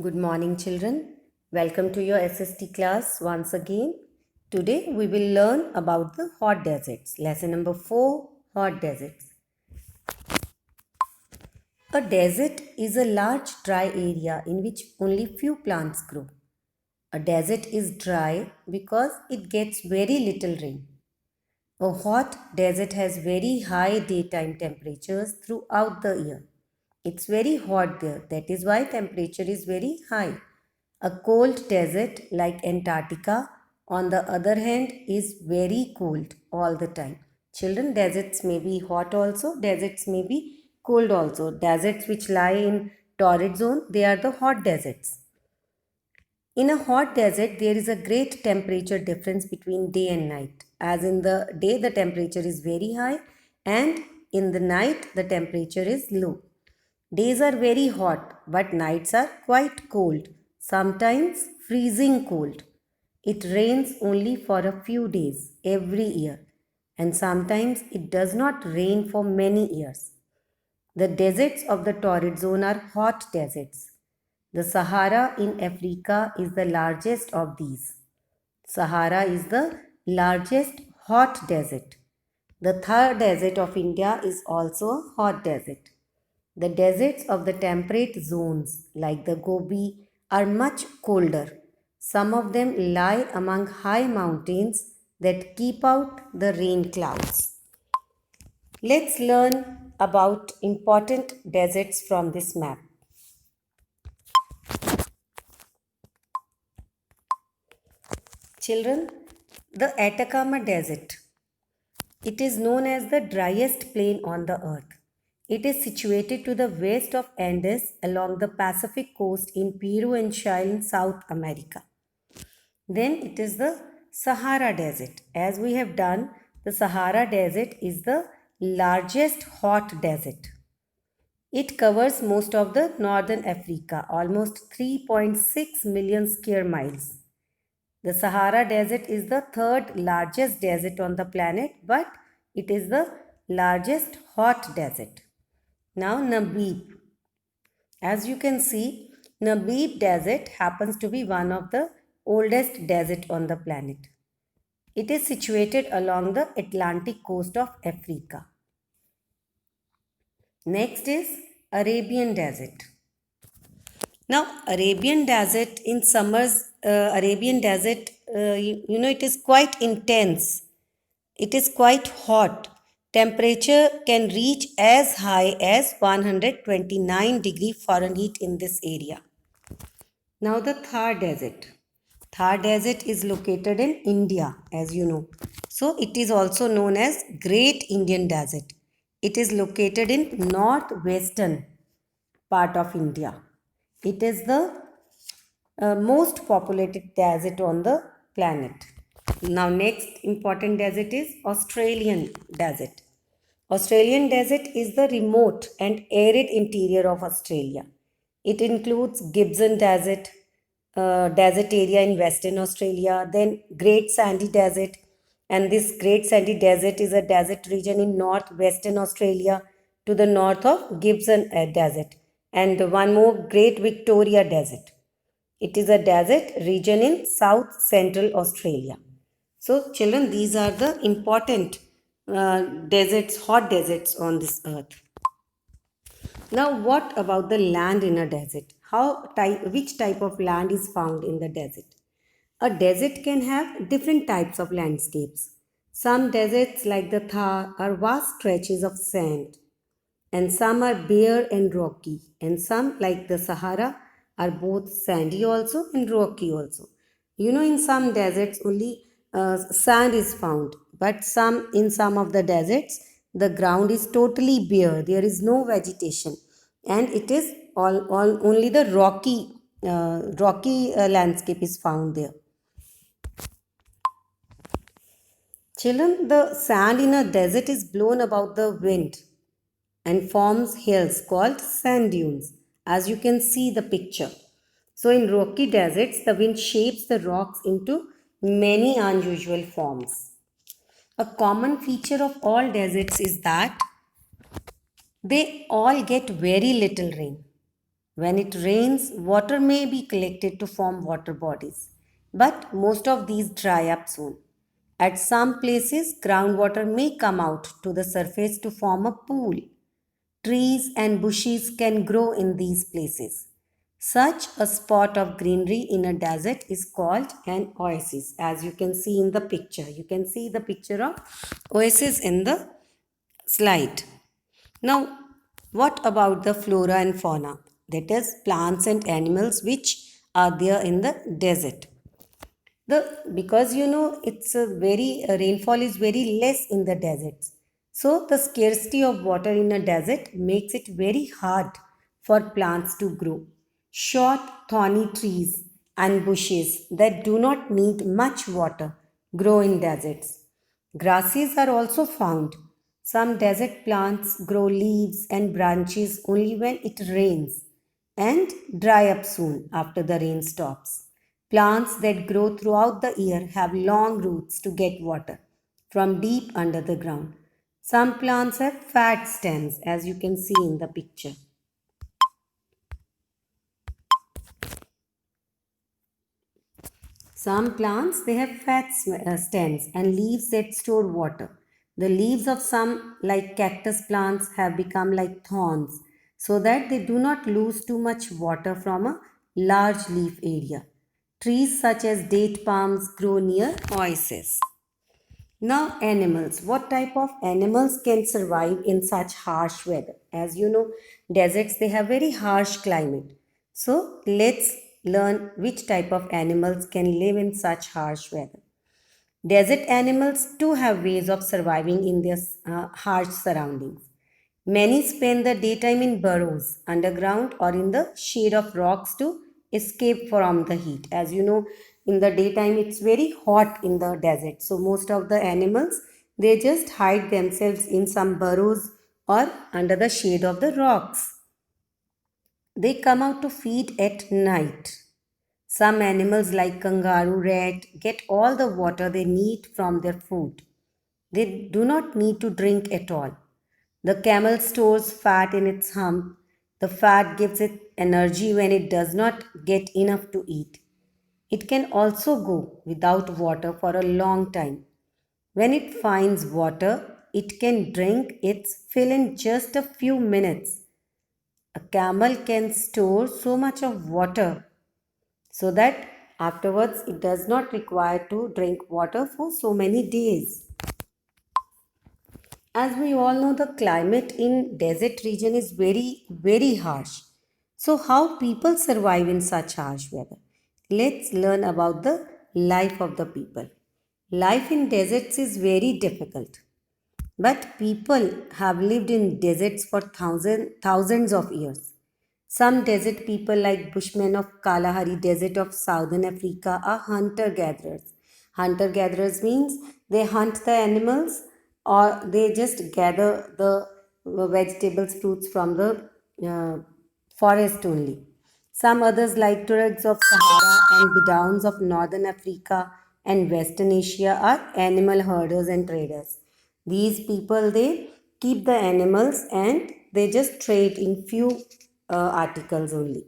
Good morning, children. Welcome to your SST class once again. Today we will learn about the hot deserts. Lesson number 4, hot deserts. A desert is a large dry area in which only few plants grow. A desert is dry because it gets very little rain. A hot desert has very high daytime temperatures throughout the year. It's very hot there. That is why temperature is very high. A cold desert like Antarctica, on the other hand, is very cold all the time. Children, deserts may be hot also, deserts may be cold also. Deserts which lie in torrid zone, they are the hot deserts. In a hot desert, there is a great temperature difference between day and night. As in the day, the temperature is very high, and in the night, the temperature is low. Days are very hot, but nights are quite cold, sometimes freezing cold. It rains only for a few days every year, and sometimes it does not rain for many years. The deserts of the torrid zone are hot deserts. The Sahara in Africa is the largest of these. Sahara is the largest hot desert. The Thar Desert of India is also a hot desert. The deserts of the temperate zones, like the Gobi, are much colder. Some of them lie among high mountains that keep out the rain clouds. Let's learn about important deserts from this map. Children, the Atacama Desert. It is known as the driest plain on the earth. It is situated to the west of Andes along the Pacific coast in Peru and Chile in South America. Then it is the Sahara Desert. As we have done, the Sahara Desert is the largest hot desert. It covers most of the northern Africa, almost 3.6 million square miles. The Sahara Desert is the third largest desert on the planet, but it is the largest hot desert. Now, Namib. As you can see, Namib Desert happens to be one of the oldest desert on the planet. It is situated along the Atlantic coast of Africa. Next is Arabian Desert. Now, Arabian Desert in summers, Arabian Desert, it is quite intense. It is quite hot. Temperature can reach as high as 129 degree Fahrenheit in this area. Now the Thar Desert. Thar Desert is located in India, as you know. So it is also known as Great Indian Desert. It is located in northwestern part of India. It is the most populated desert on the planet. Now next important desert is Australian Desert. Australian Desert is the remote and arid interior of Australia. It includes Gibson Desert, desert area in Western Australia, then Great Sandy Desert, and this Great Sandy Desert is a desert region in northwestern Australia to the north of Gibson Desert, and one more Great Victoria Desert. It is a desert region in south central Australia. So, children, these are the important deserts, hot deserts on this earth. Now, what about the land in a desert? Which type of land is found in the desert? A desert can have different types of landscapes. Some deserts, like the Thar, are vast stretches of sand, and some are bare and rocky, and some, like the Sahara, are both sandy also and rocky also. In some deserts only sand is found, but in some of the deserts the ground is totally bare. There is no vegetation, and it is all only the rocky landscape is found there. Children, the sand in a desert is blown about the wind and forms hills called sand dunes, as you can see the picture. So in rocky deserts, the wind shapes the rocks into many unusual forms. A common feature of all deserts is that they all get very little rain. When it rains, water may be collected to form water bodies, but most of these dry up soon. At some places, groundwater may come out to the surface to form a pool. Trees and bushes can grow in these places. Such a spot of greenery in a desert is called an oasis, as you can see in the picture. You can see the picture of oasis in the slide. Now, what about the flora and fauna? That is, plants and animals which are there in the desert. Because it's a very rainfall is very less in the deserts. So the scarcity of water in a desert makes it very hard for plants to grow. Short thorny trees and bushes that do not need much water grow in deserts. Grasses are also found. Some desert plants grow leaves and branches only when it rains and dry up soon after the rain stops. Plants that grow throughout the year have long roots to get water from deep under the ground. Some plants have fat stems, as you can see in the picture. Some plants they have stems and leaves that store water. The leaves of some like cactus plants have become like thorns so that they do not lose too much water from a large leaf area. Trees such as date palms grow near oases. Now, animals. What type of animals can survive in such harsh weather? As you know, deserts they have very harsh climate. So, let's learn which type of animals can live in such harsh weather. Desert animals too have ways of surviving in their harsh surroundings. Many spend the daytime in burrows, underground, or in the shade of rocks to escape from the heat. As you know, in the daytime it's very hot in the desert. So most of the animals they just hide themselves in some burrows or under the shade of the rocks. They come out to feed at night. Some animals like kangaroo rat get all the water they need from their food. They do not need to drink at all. The camel stores fat in its hump. The fat gives it energy when it does not get enough to eat. It can also go without water for a long time. When it finds water, it can drink its fill in just a few minutes. A camel can store so much of water so that afterwards it does not require to drink water for so many days. As we all know, the climate in desert region is very harsh. So how people survive in such harsh weather? Let's learn about the life of the people. Life in deserts is very difficult. But people have lived in deserts for thousands of years. Some desert people, like Bushmen of Kalahari Desert of Southern Africa, are hunter gatherers. Hunter gatherers means they hunt the animals or they just gather the vegetables, fruits from the forest only. Some others, like Tuaregs of Sahara and Bedouins of Northern Africa and Western Asia, are animal herders and traders. These people they keep the animals and they just trade in few articles only.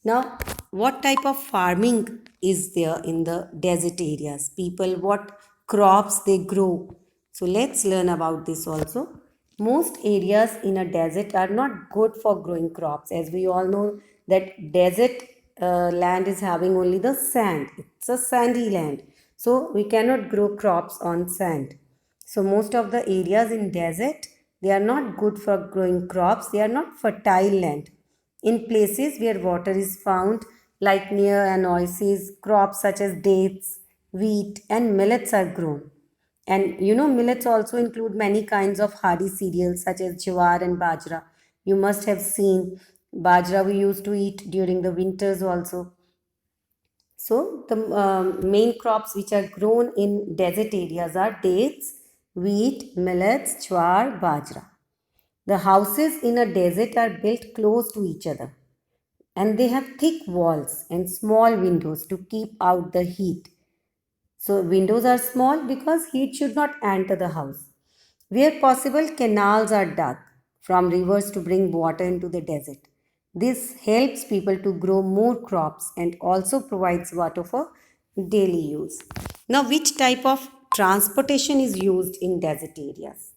Now, what type of farming is there in the desert areas? People, what crops they grow? So, let's learn about this also. Most areas in a desert are not good for growing crops, as we all know that desert land is having only the sand. It's a sandy land, so we cannot grow crops on sand. So, most of the areas in desert they are not good for growing crops. They are not fertile land. In places where water is found, like near an oasis, crops such as dates, wheat, and millets are grown. And millets also include many kinds of hardy cereals such as jawar and bajra. You must have seen bajra we used to eat during the winters also. So, the main crops which are grown in desert areas are dates, wheat, millets, jawar, bajra. The houses in a desert are built close to each other and they have thick walls and small windows to keep out the heat. So, windows are small because heat should not enter the house. Where possible, canals are dug from rivers to bring water into the desert. This helps people to grow more crops and also provides water for daily use. Now, which type of transportation is used in desert areas?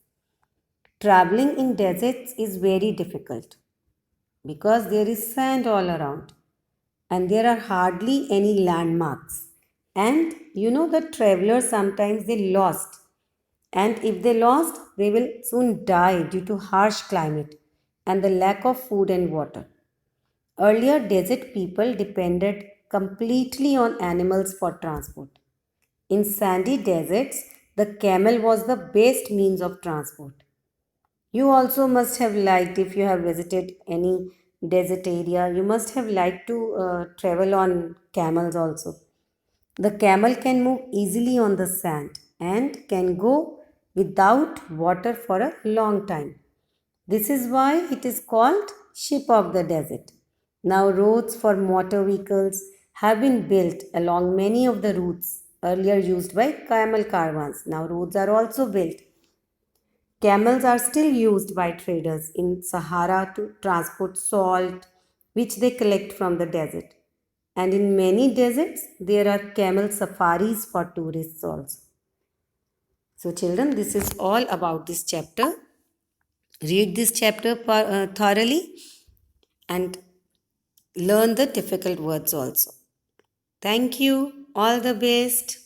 Traveling in deserts is very difficult because there is sand all around and there are hardly any landmarks. And you know the travelers sometimes they lost, and if they lost they will soon die due to harsh climate and the lack of food and water. Earlier desert people depended completely on animals for transport. In sandy deserts the camel was the best means of transport. You also must have liked, if you have visited any desert area, you must have liked to travel on camels also. The camel can move easily on the sand and can go without water for a long time. This is why it is called ship of the desert. Now, roads for motor vehicles have been built along many of the routes earlier used by camel caravans. Now, roads are also built. Camels are still used by traders in Sahara to transport salt, which they collect from the desert. And in many deserts, there are camel safaris for tourists also. So, children, this is all about this chapter. Read this chapter thoroughly and learn the difficult words also. Thank you. All the best.